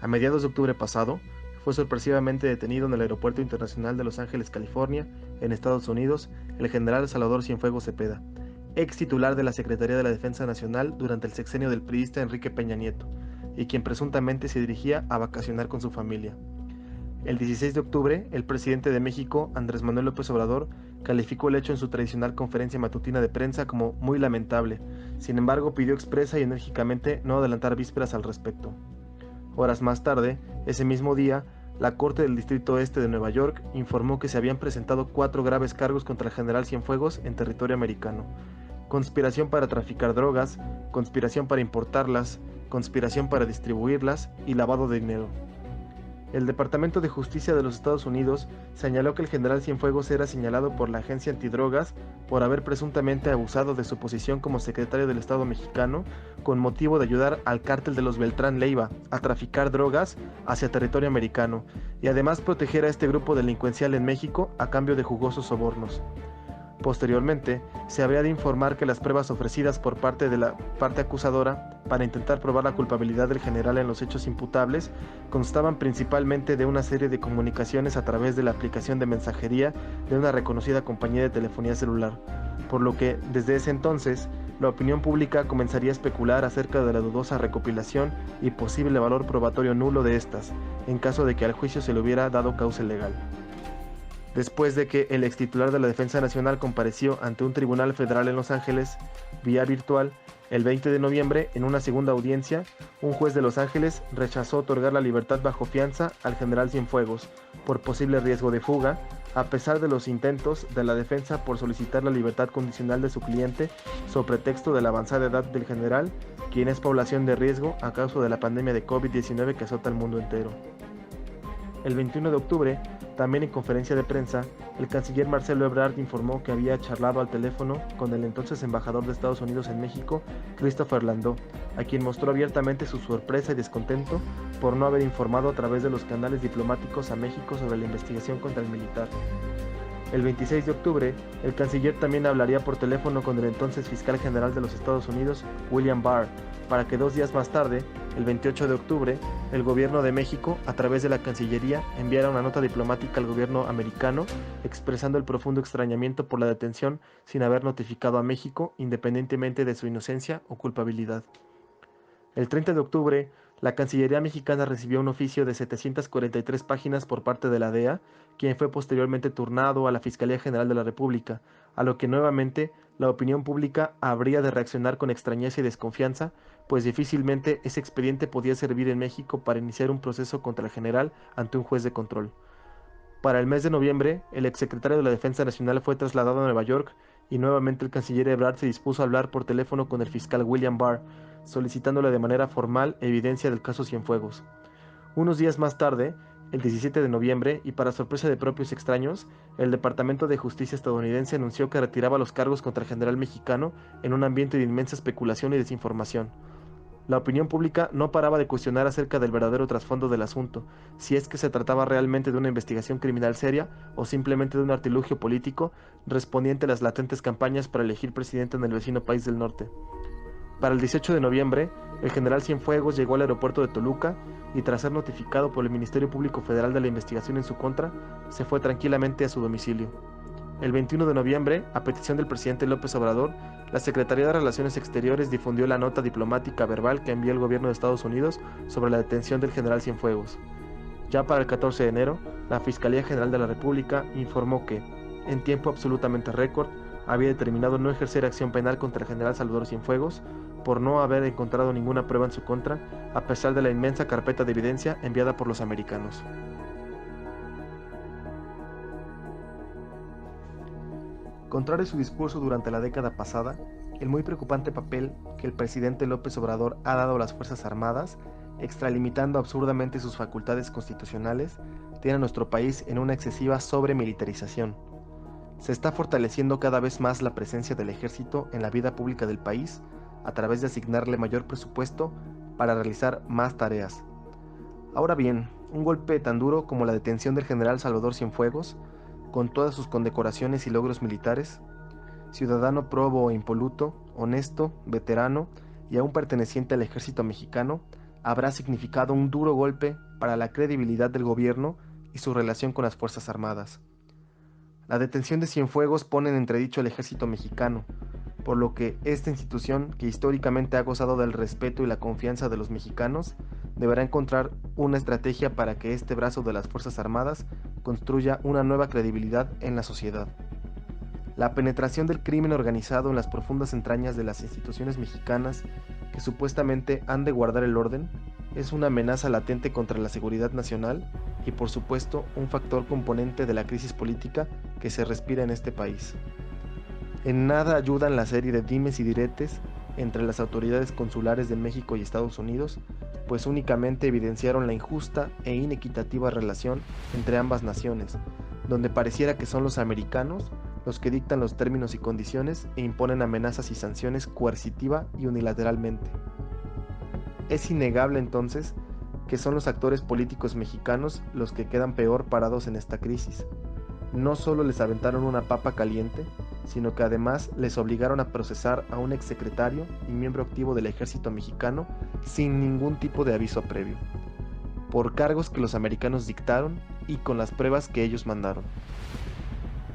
A mediados de octubre pasado, fue sorpresivamente detenido en el Aeropuerto Internacional de Los Ángeles, California, en Estados Unidos, el general Salvador Cienfuegos Cepeda, ex titular de la Secretaría de la Defensa Nacional durante el sexenio del priista Enrique Peña Nieto, y quien presuntamente se dirigía a vacacionar con su familia. El 16 de octubre, el presidente de México, Andrés Manuel López Obrador, calificó el hecho en su tradicional conferencia matutina de prensa como muy lamentable. Sin embargo, pidió expresa y enérgicamente no adelantar vísperas al respecto. Horas más tarde, ese mismo día, la Corte del Distrito Este de Nueva York informó que se habían presentado 4 graves cargos contra el general Cienfuegos en territorio americano: conspiración para traficar drogas, conspiración para importarlas, conspiración para distribuirlas y lavado de dinero. El Departamento de Justicia de los Estados Unidos señaló que el general Cienfuegos era señalado por la agencia antidrogas por haber presuntamente abusado de su posición como secretario del Estado mexicano con motivo de ayudar al cártel de los Beltrán Leiva a traficar drogas hacia territorio americano y además proteger a este grupo delincuencial en México a cambio de jugosos sobornos. Posteriormente, se habría de informar que las pruebas ofrecidas por parte de la parte acusadora para intentar probar la culpabilidad del general en los hechos imputables constaban principalmente de una serie de comunicaciones a través de la aplicación de mensajería de una reconocida compañía de telefonía celular, por lo que, desde ese entonces, la opinión pública comenzaría a especular acerca de la dudosa recopilación y posible valor probatorio nulo de estas, en caso de que al juicio se le hubiera dado causa legal. Después de que el extitular de la Defensa Nacional compareció ante un tribunal federal en Los Ángeles, vía virtual, el 20 de noviembre, en una segunda audiencia, un juez de Los Ángeles rechazó otorgar la libertad bajo fianza al general Cienfuegos por posible riesgo de fuga, a pesar de los intentos de la defensa por solicitar la libertad condicional de su cliente sobre pretexto de la avanzada edad del general, quien es población de riesgo a causa de la pandemia de COVID-19 que azota al mundo entero. El 21 de octubre, también en conferencia de prensa, el canciller Marcelo Ebrard informó que había charlado al teléfono con el entonces embajador de Estados Unidos en México, Christopher Landau, a quien mostró abiertamente su sorpresa y descontento por no haber informado a través de los canales diplomáticos a México sobre la investigación contra el militar. El 26 de octubre, el canciller también hablaría por teléfono con el entonces fiscal general de los Estados Unidos, William Barr, para que 2 días más tarde, el 28 de octubre, el gobierno de México, a través de la Cancillería, enviara una nota diplomática al gobierno americano expresando el profundo extrañamiento por la detención sin haber notificado a México, independientemente de su inocencia o culpabilidad. El 30 de octubre, la Cancillería mexicana recibió un oficio de 743 páginas por parte de la DEA, quien fue posteriormente turnado a la Fiscalía General de la República, a lo que nuevamente la opinión pública habría de reaccionar con extrañeza y desconfianza, pues difícilmente ese expediente podía servir en México para iniciar un proceso contra el general ante un juez de control. Para el mes de noviembre, el exsecretario de la Defensa Nacional fue trasladado a Nueva York y nuevamente el canciller Ebrard se dispuso a hablar por teléfono con el fiscal William Barr, solicitándole de manera formal evidencia del caso Cienfuegos. Unos días más tarde, el 17 de noviembre, y para sorpresa de propios extraños, el Departamento de Justicia estadounidense anunció que retiraba los cargos contra el general mexicano en un ambiente de inmensa especulación y desinformación. La opinión pública no paraba de cuestionar acerca del verdadero trasfondo del asunto, si es que se trataba realmente de una investigación criminal seria o simplemente de un artilugio político respondiente a las latentes campañas para elegir presidente en el vecino país del norte. Para el 18 de noviembre, el general Cienfuegos llegó al aeropuerto de Toluca y tras ser notificado por el Ministerio Público Federal de la investigación en su contra, se fue tranquilamente a su domicilio. El 21 de noviembre, a petición del presidente López Obrador, la Secretaría de Relaciones Exteriores difundió la nota diplomática verbal que envió el gobierno de Estados Unidos sobre la detención del general Cienfuegos. Ya para el 14 de enero, la Fiscalía General de la República informó que, en tiempo absolutamente récord, había determinado no ejercer acción penal contra el general Salvador Cienfuegos por no haber encontrado ninguna prueba en su contra, a pesar de la inmensa carpeta de evidencia enviada por los americanos. Contrario a su discurso durante la década pasada, el muy preocupante papel que el presidente López Obrador ha dado a las Fuerzas Armadas, extralimitando absurdamente sus facultades constitucionales, tiene a nuestro país en una excesiva sobremilitarización. Se está fortaleciendo cada vez más la presencia del ejército en la vida pública del país a través de asignarle mayor presupuesto para realizar más tareas. Ahora bien, un golpe tan duro como la detención del general Salvador Cienfuegos, con todas sus condecoraciones y logros militares, ciudadano probo e impoluto, honesto, veterano y aún perteneciente al ejército mexicano, habrá significado un duro golpe para la credibilidad del gobierno y su relación con las Fuerzas Armadas. La detención de Cienfuegos pone en entredicho al ejército mexicano, por lo que esta institución, que históricamente ha gozado del respeto y la confianza de los mexicanos, deberá encontrar una estrategia para que este brazo de las Fuerzas Armadas construya una nueva credibilidad en la sociedad. La penetración del crimen organizado en las profundas entrañas de las instituciones mexicanas, que supuestamente han de guardar el orden, es una amenaza latente contra la seguridad nacional y, por supuesto, un factor componente de la crisis política que se respira en este país. En nada ayudan la serie de dimes y diretes entre las autoridades consulares de México y Estados Unidos, pues únicamente evidenciaron la injusta e inequitativa relación entre ambas naciones, donde pareciera que son los americanos los que dictan los términos y condiciones e imponen amenazas y sanciones coercitiva y unilateralmente. Es innegable entonces que son los actores políticos mexicanos los que quedan peor parados en esta crisis. No solo les aventaron una papa caliente, sino que además les obligaron a procesar a un exsecretario y miembro activo del ejército mexicano sin ningún tipo de aviso previo, por cargos que los americanos dictaron y con las pruebas que ellos mandaron.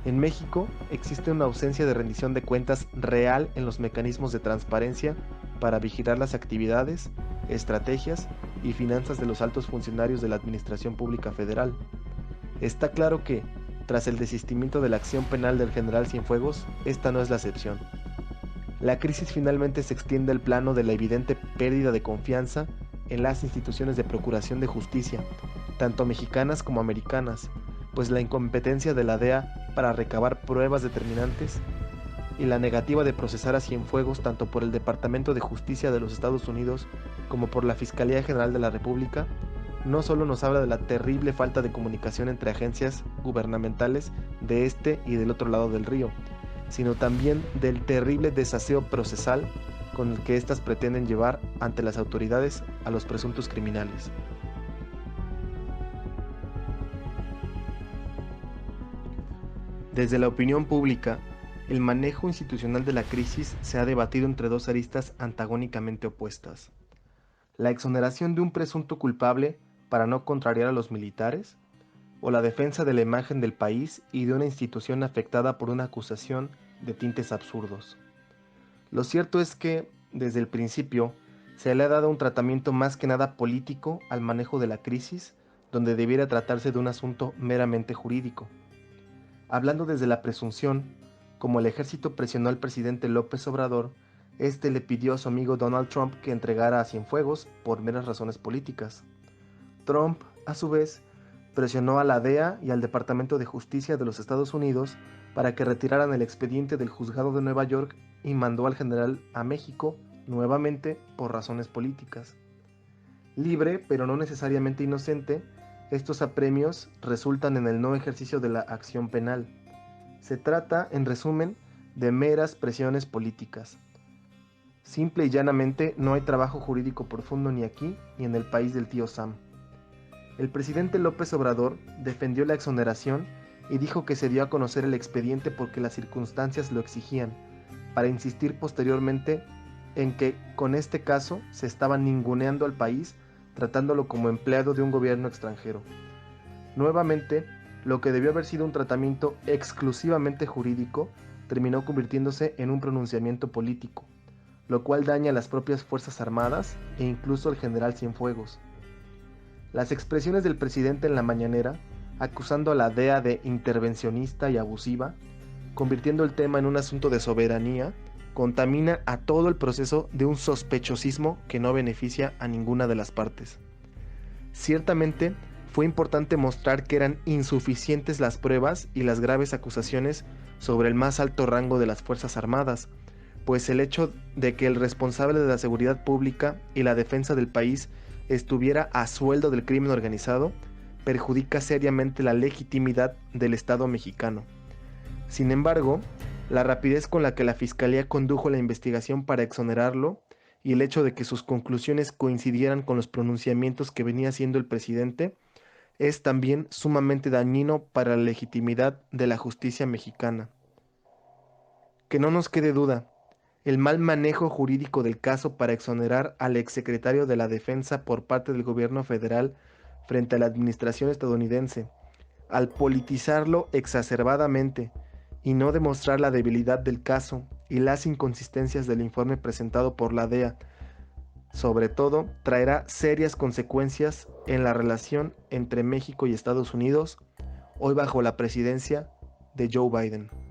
En México existe una ausencia de rendición de cuentas real en los mecanismos de transparencia para vigilar las actividades, estrategias y finanzas de los altos funcionarios de la Administración Pública Federal. Está claro que, tras el desistimiento de la acción penal del general Cienfuegos, esta no es la excepción. La crisis finalmente se extiende al plano de la evidente pérdida de confianza en las instituciones de procuración de justicia, tanto mexicanas como americanas, pues la incompetencia de la DEA para recabar pruebas determinantes y la negativa de procesar a Cienfuegos tanto por el Departamento de Justicia de los Estados Unidos como por la Fiscalía General de la República, no solo nos habla de la terrible falta de comunicación entre agencias gubernamentales de este y del otro lado del río, sino también del terrible desaseo procesal con el que éstas pretenden llevar ante las autoridades a los presuntos criminales. Desde la opinión pública, el manejo institucional de la crisis se ha debatido entre dos aristas antagónicamente opuestas: la exoneración de un presunto culpable para no contrariar a los militares, o la defensa de la imagen del país y de una institución afectada por una acusación de tintes absurdos. Lo cierto es que, desde el principio, se le ha dado un tratamiento más que nada político al manejo de la crisis, donde debiera tratarse de un asunto meramente jurídico. Hablando desde la presunción, como el ejército presionó al presidente López Obrador, este le pidió a su amigo Donald Trump que entregara a Cienfuegos por meras razones políticas. Trump, a su vez, presionó a la DEA y al Departamento de Justicia de los Estados Unidos para que retiraran el expediente del juzgado de Nueva York y mandó al general a México, nuevamente por razones políticas. Libre, pero no necesariamente inocente, estos apremios resultan en el no ejercicio de la acción penal. Se trata, en resumen, de meras presiones políticas. Simple y llanamente no hay trabajo jurídico profundo ni aquí ni en el país del tío Sam. El presidente López Obrador defendió la exoneración y dijo que se dio a conocer el expediente porque las circunstancias lo exigían, para insistir posteriormente en que con este caso se estaba ninguneando al país, tratándolo como empleado de un gobierno extranjero. Nuevamente, lo que debió haber sido un tratamiento exclusivamente jurídico terminó convirtiéndose en un pronunciamiento político, lo cual daña a las propias Fuerzas Armadas e incluso al general Cienfuegos. Las expresiones del presidente en la mañanera, acusando a la DEA de intervencionista y abusiva, convirtiendo el tema en un asunto de soberanía, contamina a todo el proceso de un sospechosismo que no beneficia a ninguna de las partes. Ciertamente, fue importante mostrar que eran insuficientes las pruebas y las graves acusaciones sobre el más alto rango de las Fuerzas Armadas, pues el hecho de que el responsable de la seguridad pública y la defensa del país estuviera a sueldo del crimen organizado perjudica seriamente la legitimidad del Estado mexicano. Sin embargo, la rapidez con la que la Fiscalía condujo la investigación para exonerarlo y el hecho de que sus conclusiones coincidieran con los pronunciamientos que venía haciendo el presidente es también sumamente dañino para la legitimidad de la justicia mexicana. Que no nos quede duda, el mal manejo jurídico del caso para exonerar al exsecretario de la Defensa por parte del gobierno federal frente a la administración estadounidense, al politizarlo exacerbadamente y no demostrar la debilidad del caso y las inconsistencias del informe presentado por la DEA, sobre todo, traerá serias consecuencias en la relación entre México y Estados Unidos, hoy bajo la presidencia de Joe Biden.